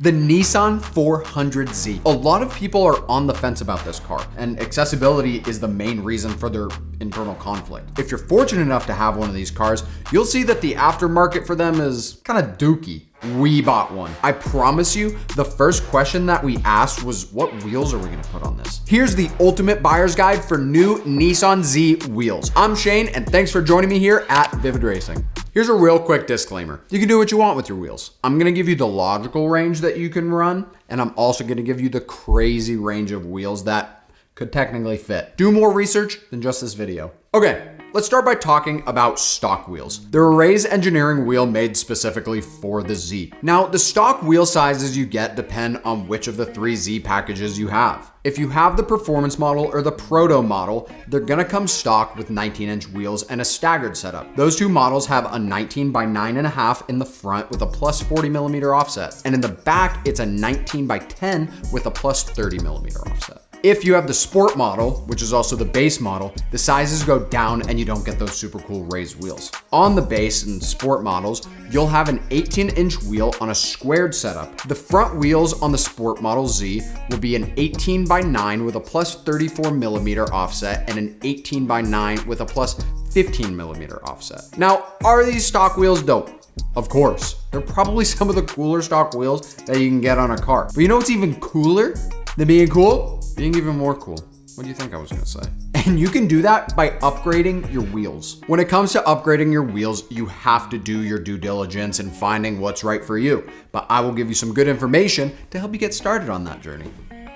The Nissan 400Z. A lot of people are on the fence about this car, and accessibility is the main reason for their internal conflict. If you're fortunate enough to have one of these cars, you'll see that the aftermarket for them is kind of dookie. We bought one. I promise you, the first question that we asked was, what wheels are we gonna put on this? Here's the ultimate buyer's guide for new Nissan Z wheels. I'm Shane, and thanks for joining me here at Vivid Racing. Here's a real quick disclaimer. You can do what you want with your wheels. I'm gonna give you the logical range that you can run, and I'm also gonna give you the crazy range of wheels that could technically fit. Do more research than just this video. Okay, let's start by talking about stock wheels. They're a raised engineering wheel made specifically for the Z. Now, the stock wheel sizes you get depend on which of the three Z packages you have. If you have the performance model or the proto model, they're gonna come stock with 19-inch wheels and a staggered setup. Those two models have a 19 by 9.5 in the front with a plus 40 millimeter offset. And in the back, it's a 19 by 10 with a plus 30 millimeter offset. If you have the sport model, which is also the base model, the sizes go down and you don't get those super cool raised wheels. On the base and sport models, you'll have an 18-inch wheel on a squared setup. The front wheels on the sport model Z will be an 18 by 9 with a plus 34 millimeter offset and an 18 by 9 with a plus 15 millimeter offset. Now, are these stock wheels dope? Of course. They're probably some of the cooler stock wheels that you can get on a car. But you know what's even cooler than being cool? Being even more cool. What do you think I was gonna say? And you can do that by upgrading your wheels. When it comes to upgrading your wheels, you have to do your due diligence in finding what's right for you. But I will give you some good information to help you get started on that journey.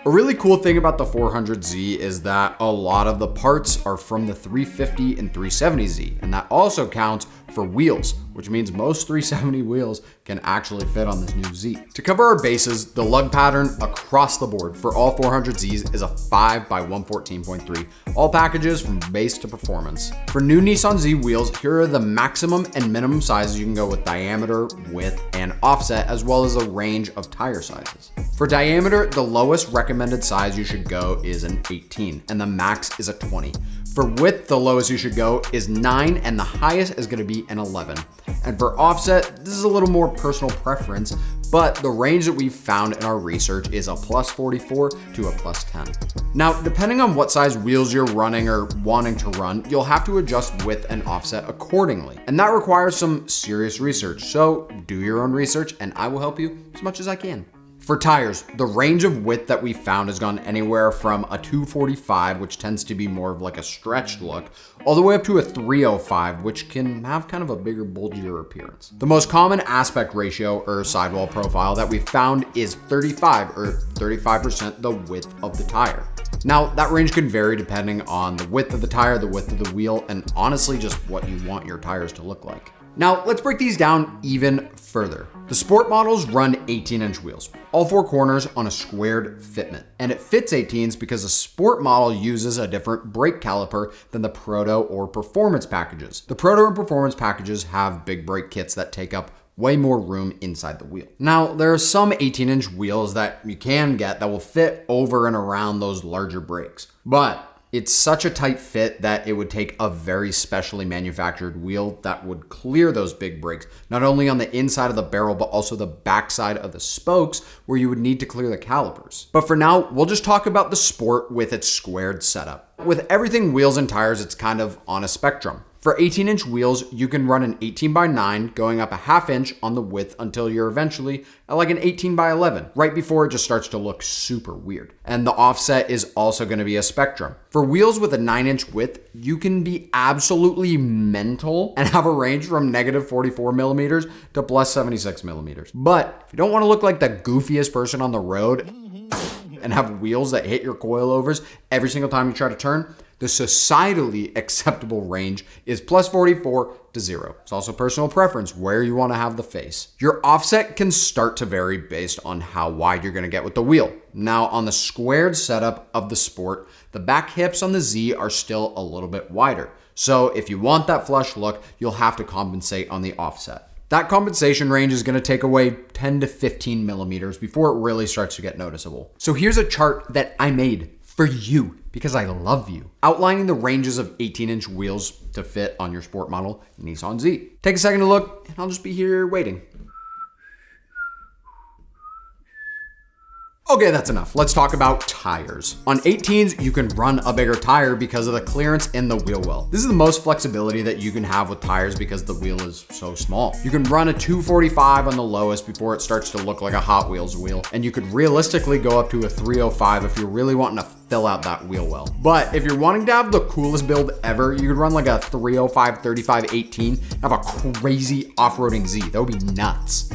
A really cool thing about the 400Z is that a lot of the parts are from the 350 and 370Z, and that also counts for wheels, which means most 370 wheels can actually fit on this new Z. To cover our bases, the lug pattern across the board for all 400Zs is a 5 by 114.3, all packages from base to performance. For new Nissan Z wheels, here are the maximum and minimum sizes you can go with diameter, width, and offset, as well as a range of tire sizes. For diameter, the lowest recommended size you should go is an 18, and the max is a 20. For width, the lowest you should go is 9, and the highest is gonna be an 11. And for offset, this is a little more personal preference, but the range that we've found in our research is a plus 44 to a plus 10. Now, depending on what size wheels you're running or wanting to run, you'll have to adjust width and offset accordingly. And that requires some serious research. So do your own research and I will help you as much as I can. For tires, the range of width that we found has gone anywhere from a 245, which tends to be more of like a stretched look, all the way up to a 305, which can have kind of a bigger, bulgier appearance. The most common aspect ratio or sidewall profile that we found is 35 or 35% the width of the tire. Now, that range can vary depending on the width of the tire, the width of the wheel, and honestly just what you want your tires to look like. Now, let's break these down even further. The sport models run 18-inch wheels, all four corners on a squared fitment. And it fits 18s because the sport model uses a different brake caliper than the proto or performance packages. The proto and performance packages have big brake kits that take up way more room inside the wheel. Now, there are some 18-inch wheels that you can get that will fit over and around those larger brakes, but it's such a tight fit that it would take a very specially manufactured wheel that would clear those big brakes, not only on the inside of the barrel, but also the backside of the spokes where you would need to clear the calipers. But for now, we'll just talk about the Sport with its squared setup. With everything wheels and tires, it's kind of on a spectrum. For 18-inch wheels, you can run an 18 by 9 going up a ½ inch on the width until you're eventually at like an 18 by 11, right before it just starts to look super weird. And the offset is also going to be a spectrum. For wheels with a 9-inch width, you can be absolutely mental and have a range from negative 44 millimeters to plus 76 millimeters. But if you don't want to look like the goofiest person on the road and have wheels that hit your coilovers every single time you try to turn, the societally acceptable range is plus 44 to 0. It's also personal preference where you want to have the face. Your offset can start to vary based on how wide you're going to get with the wheel. Now, on the squared setup of the Sport, the back hips on the Z are still a little bit wider. So if you want that flush look, you'll have to compensate on the offset. That compensation range is going to take away 10 to 15 millimeters before it really starts to get noticeable. So here's a chart that I made for you because I love you, outlining the ranges of 18-inch wheels to fit on your sport model Nissan Z. Take a second to look, and I'll just be here waiting. Okay, that's enough. Let's talk about tires. On 18s, you can run a bigger tire because of the clearance in the wheel well. This is the most flexibility that you can have with tires because the wheel is so small. You can run a 245 on the lowest before it starts to look like a Hot Wheels wheel, and you could realistically go up to a 305 if you're really wanting to fill out that wheel well. But if you're wanting to have the coolest build ever, you could run like a 305, 35, 18, have a crazy off-roading Z. That would be nuts.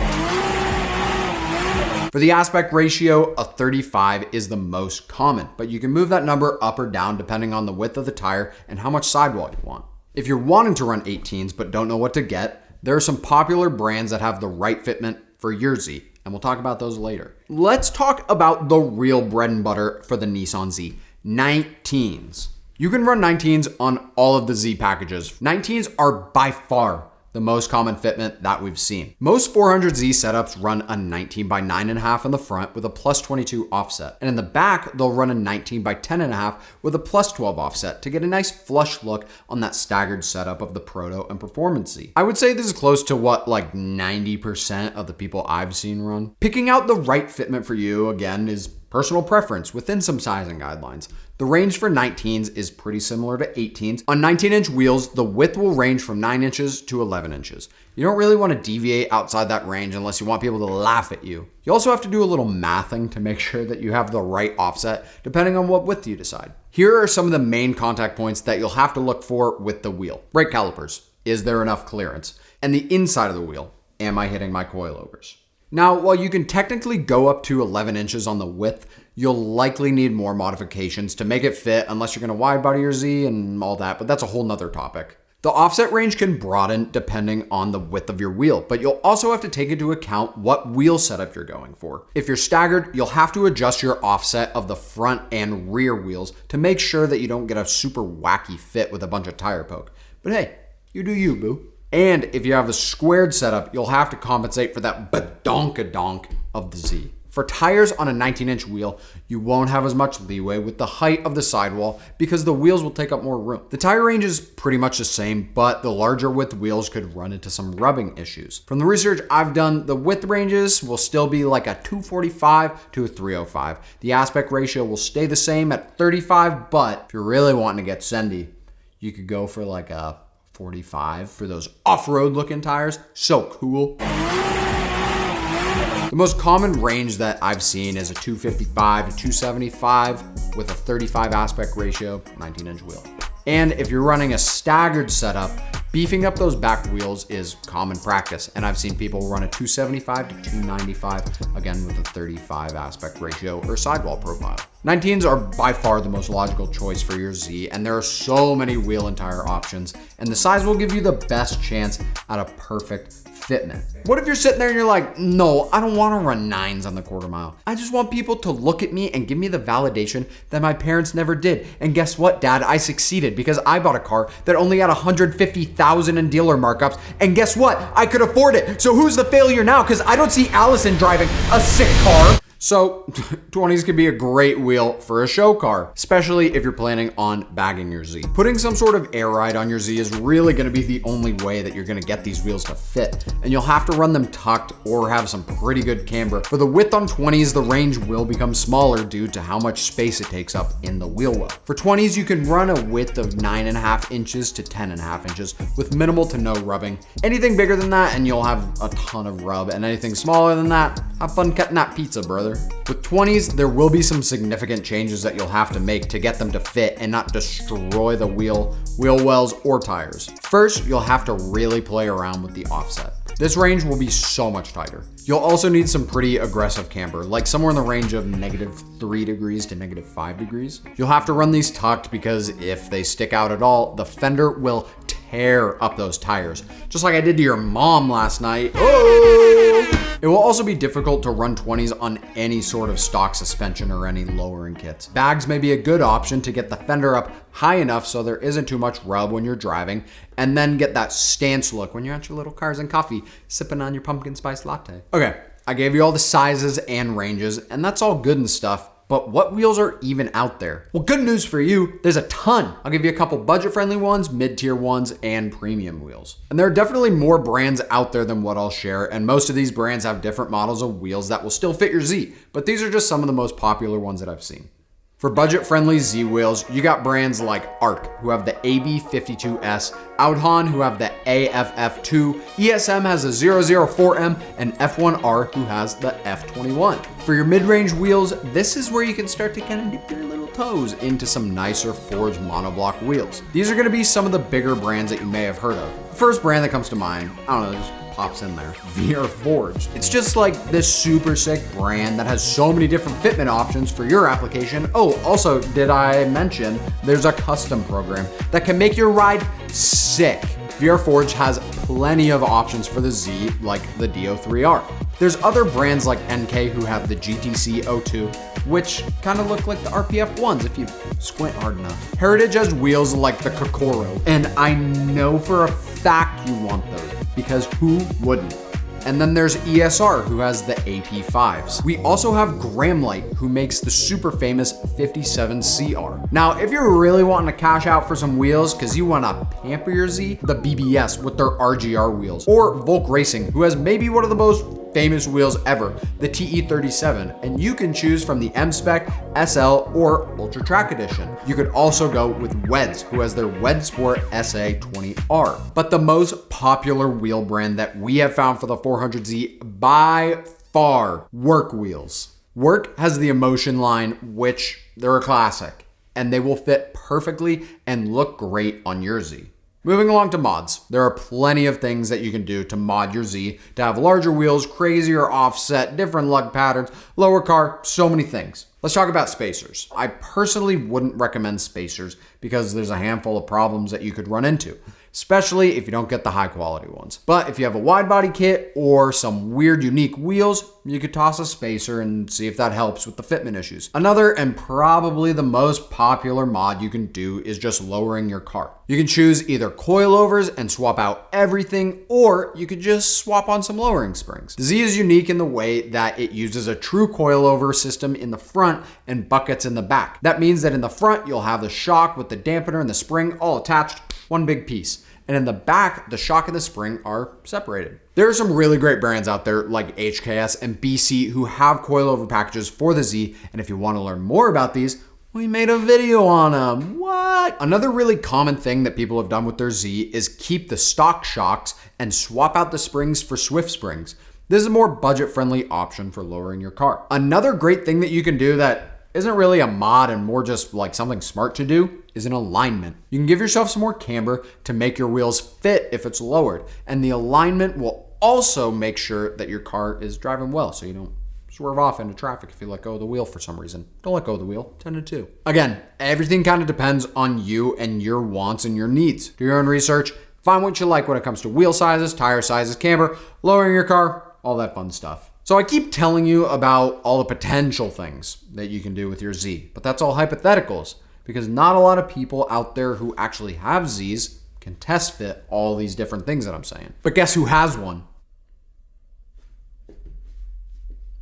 For the aspect ratio, a 35 is the most common, but you can move that number up or down depending on the width of the tire and how much sidewall you want. If you're wanting to run 18s but don't know what to get, there are some popular brands that have the right fitment for your Z, and we'll talk about those later. Let's talk about the real bread and butter for the Nissan Z, 19s. You can run 19s on all of the Z packages. 19s are by far the most common fitment that we've seen. Most 400Z setups run a 19 by 9.5 in the front with a plus 22 offset. And in the back, they'll run a 19 by 10.5 with a plus 12 offset to get a nice flush look on that staggered setup of the Proto and Performance Z. I would say this is close to what like 90% of the people I've seen run. Picking out the right fitment for you, again, is personal preference within some sizing guidelines. The range for 19s is pretty similar to 18s. On 19-inch wheels, the width will range from 9 inches to 11 inches. You don't really want to deviate outside that range unless you want people to laugh at you. You also have to do a little mathing to make sure that you have the right offset, depending on what width you decide. Here are some of the main contact points that you'll have to look for with the wheel. Brake calipers. Is there enough clearance? And the inside of the wheel. Am I hitting my coilovers? Now, while you can technically go up to 11 inches on the width, you'll likely need more modifications to make it fit unless you're gonna wide body your Z and all that, but that's a whole nother topic. The offset range can broaden depending on the width of your wheel, but you'll also have to take into account what wheel setup you're going for. If you're staggered, you'll have to adjust your offset of the front and rear wheels to make sure that you don't get a super wacky fit with a bunch of tire poke. But hey, you do you, boo. And if you have a squared setup, you'll have to compensate for that badonkadonk of the Z. For tires on a 19-inch wheel, you won't have as much leeway with the height of the sidewall because the wheels will take up more room. The tire range is pretty much the same, but the larger width wheels could run into some rubbing issues. From the research I've done, the width ranges will still be like a 245 to a 305. The aspect ratio will stay the same at 35, but if you're really wanting to get sendy, you could go for like a 45 for those off-road looking tires. So cool. The most common range that I've seen is a 255 to 275 with a 35 aspect ratio, 19-inch wheel. And if you're running a staggered setup, beefing up those back wheels is common practice. And I've seen people run a 275 to 295, again with a 35 aspect ratio or sidewall profile. 19s are by far the most logical choice for your Z, and there are so many wheel and tire options, and the size will give you the best chance at a perfect fitment. What if you're sitting there and you're like, no, I don't want to run 9s on the quarter mile. I just want people to look at me and give me the validation that my parents never did. And guess what, Dad? I succeeded because I bought a car that only had 150,000 in dealer markups. And guess what? I could afford it. So who's the failure now? Because I don't see Allison driving a sick car. So 20s could be a great wheel for a show car, especially if you're planning on bagging your Z. Putting some sort of air ride on your Z is really gonna be the only way that you're gonna get these wheels to fit, and you'll have to run them tucked or have some pretty good camber. For the width on 20s, the range will become smaller due to how much space it takes up in the wheel well. For 20s, you can run a width of 9.5 inches to 10.5 inches with minimal to no rubbing. Anything bigger than that and you'll have a ton of rub, and anything smaller than that, have fun cutting that pizza, brother. With 20s, there will be some significant changes that you'll have to make to get them to fit and not destroy the wheel wells, or tires. First, you'll have to really play around with the offset. This range will be so much tighter. You'll also need some pretty aggressive camber, like somewhere in the range of -3 degrees to -5 degrees. You'll have to run these tucked because if they stick out at all, the fender will tear up those tires, just like I did to your mom last night. Oh! It will also be difficult to run 20s on any sort of stock suspension or any lowering kits. Bags may be a good option to get the fender up high enough so there isn't too much rub when you're driving, and then get that stance look when you're at your little Cars and Coffee sipping on your pumpkin spice latte. Okay, I gave you all the sizes and ranges, and that's all good and stuff, But what wheels are even out there? Well, good news for you, there's a ton. I'll give you a couple budget-friendly ones, mid-tier ones, and premium wheels. And there are definitely more brands out there than what I'll share, and most of these brands have different models of wheels that will still fit your Z, but these are just some of the most popular ones that I've seen. For budget-friendly Z wheels, you got brands like ARC, who have the AB52S, Audhan, who have the AFF2, ESM has the 004M, and F1R, who has the F21. For your mid-range wheels, this is where you can start to kind of dip your little toes into some nicer forged monoblock wheels. These are going to be some of the bigger brands that you may have heard of. The first brand that comes to mind, I don't know, just pops in there, VR Forged. It's just like this super sick brand that has so many different fitment options for your application. Oh, also, did I mention there's a custom program that can make your ride sick. VR Forged has plenty of options for the Z, like the DO3R. There's other brands like NK who have the GTC O2, which kind of look like the RPF ones if you squint hard enough. Heritage has wheels like the Kokoro, and I know for a fact you want those, because who wouldn't? And then there's ESR, who has the AP5s. We also have Gramlite, who makes the super famous 57CR. Now, if you're really wanting to cash out for some wheels because you want to pamper your Z, the BBS with their RGR wheels. Or Volk Racing, who has maybe one of the most famous wheels ever, the TE37, and you can choose from the M-Spec, SL, or Ultra Track Edition. You could also go with Weds, who has their Wed Sport SA20R. But the most popular wheel brand that we have found for the 400Z by far, Work wheels. Work has the Emotion line, which they're a classic, and they will fit perfectly and look great on your Z. Moving along to mods, there are plenty of things that you can do to mod your Z to have larger wheels, crazier offset, different lug patterns, lower car, so many things. Let's talk about spacers. I personally wouldn't recommend spacers because there's a handful of problems that you could run into, especially if you don't get the high quality ones. But if you have a wide body kit or some weird unique wheels, you could toss a spacer and see if that helps with the fitment issues. Another and probably the most popular mod you can do is just lowering your car. You can choose either coilovers and swap out everything, or you could just swap on some lowering springs. The Z is unique in the way that it uses a true coilover system in the front and buckets in the back. That means that in the front, you'll have the shock with the dampener and the spring all attached, one big piece. And in the back, the shock and the spring are separated. There are some really great brands out there like HKS and BC who have coilover packages for the Z, and if you want to learn more about these, we made a video on them. What? Another really common thing that people have done with their Z is keep the stock shocks and swap out the springs for Swift springs. This is a more budget-friendly option for lowering your car. Another great thing that you can do that isn't really a mod and more just like something smart to do is an alignment. You can give yourself some more camber to make your wheels fit if it's lowered, and the alignment will also make sure that your car is driving well so you don't swerve off into traffic if you let go of the wheel for some reason. Don't let go of the wheel, 10 to 2. Again, everything kind of depends on you and your wants and your needs. Do your own research, find what you like when it comes to wheel sizes, tire sizes, camber, lowering your car, all that fun stuff. So I keep telling you about all the potential things that you can do with your Z, but that's all hypotheticals because not a lot of people out there who actually have Zs can test fit all these different things that I'm saying. But guess who has one?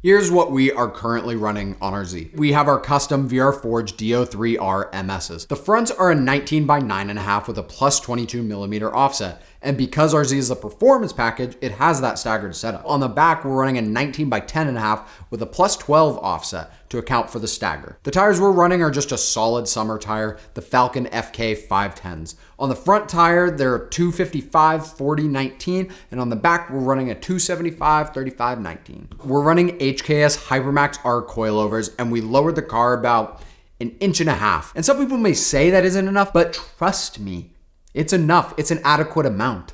Here's what we are currently running on our Z. We have our custom VR Forged DO3R MSs. The fronts are a 19 by 9.5 with a plus 22 millimeter offset. And because our Z is a performance package, it has that staggered setup. On the back, we're running a 19 by 10.5 with a plus 12 offset to account for the stagger. The tires we're running are just a solid summer tire, the Falcon FK 510s. On the front tire, they're a 255 40 19, and on the back, we're running a 275 35 19. We're running HKS Hypermax R coilovers, and we lowered the car about 1.5 inches. And some people may say that isn't enough, but trust me, it's enough. It's an adequate amount.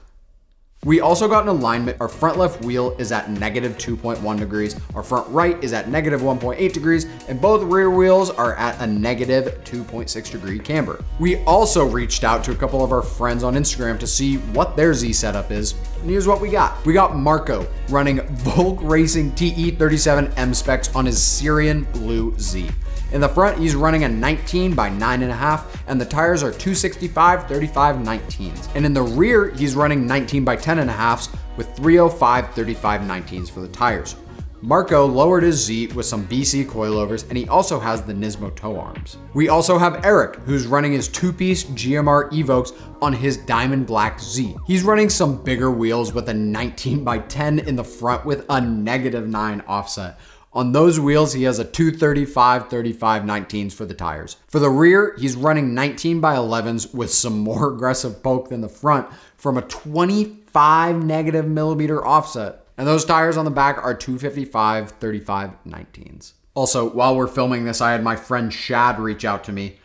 We also got an alignment. Our front left wheel is at negative 2.1 degrees. Our front right is at negative 1.8 degrees, and both rear wheels are at a negative 2.6 degree camber. We also reached out to a couple of our friends on Instagram to see what their Z setup is, and here's what we got. We got Marco running Volk Racing TE37 M specs on his Syrian Blue Z. In the front, he's running a 19 by 9.5, and the tires are 265 35 19s. And in the rear, he's running 19 by 10.5s with 305 35 19s for the tires. Marco lowered his Z with some BC coilovers, and he also has the Nismo toe arms. We also have Eric, who's running his two-piece GMR Evoques on his diamond black Z. He's running some bigger wheels with a 19x10 in the front with a -9 offset. On those wheels, he has a 235/35 19s for the tires. For the rear, he's running 19x11s with some more aggressive poke than the front from a 25 millimeter offset. And those tires on the back are 255/35 19s. Also, while we're filming this, I had my friend Shad reach out to me.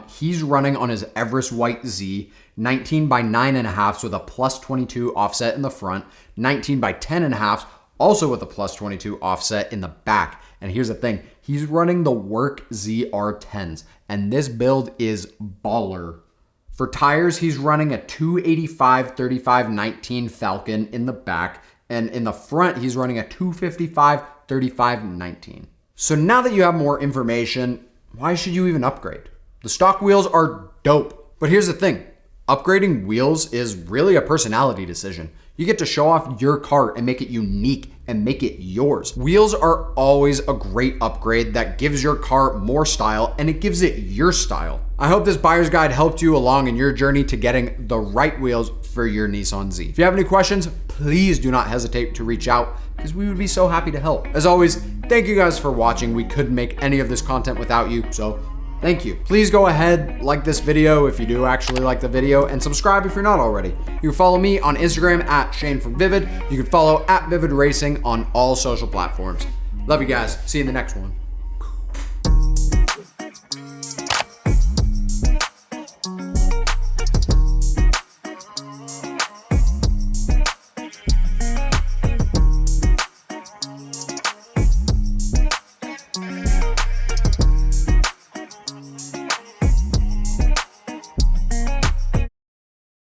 He's running on his Everest White Z, 19x9.5s with a +22 offset in the front, 19x10.5s, also with a +22 offset in the back. And here's the thing, he's running the Work ZR10s, and this build is baller. For tires, he's running a 285/35 19 Falcon in the back, and in the front, he's running a 255/35 19. So now that you have more information, why should you even upgrade? The stock wheels are dope. But here's the thing, upgrading wheels is really a personality decision. You get to show off your car and make it unique and make it yours. Wheels are always a great upgrade that gives your car more style, and it gives it your style. I hope this buyer's guide helped you along in your journey to getting the right wheels for your Nissan Z. If you have any questions, please do not hesitate to reach out, because we would be so happy to help. As always, thank you guys for watching. We couldn't make any of this content without you, so thank you. Please go ahead, like this video if you do actually like the video, and subscribe if you're not already. You can follow me on Instagram at Shane from Vivid. You can follow at Vivid Racing on all social platforms. Love you guys. See you in the next one.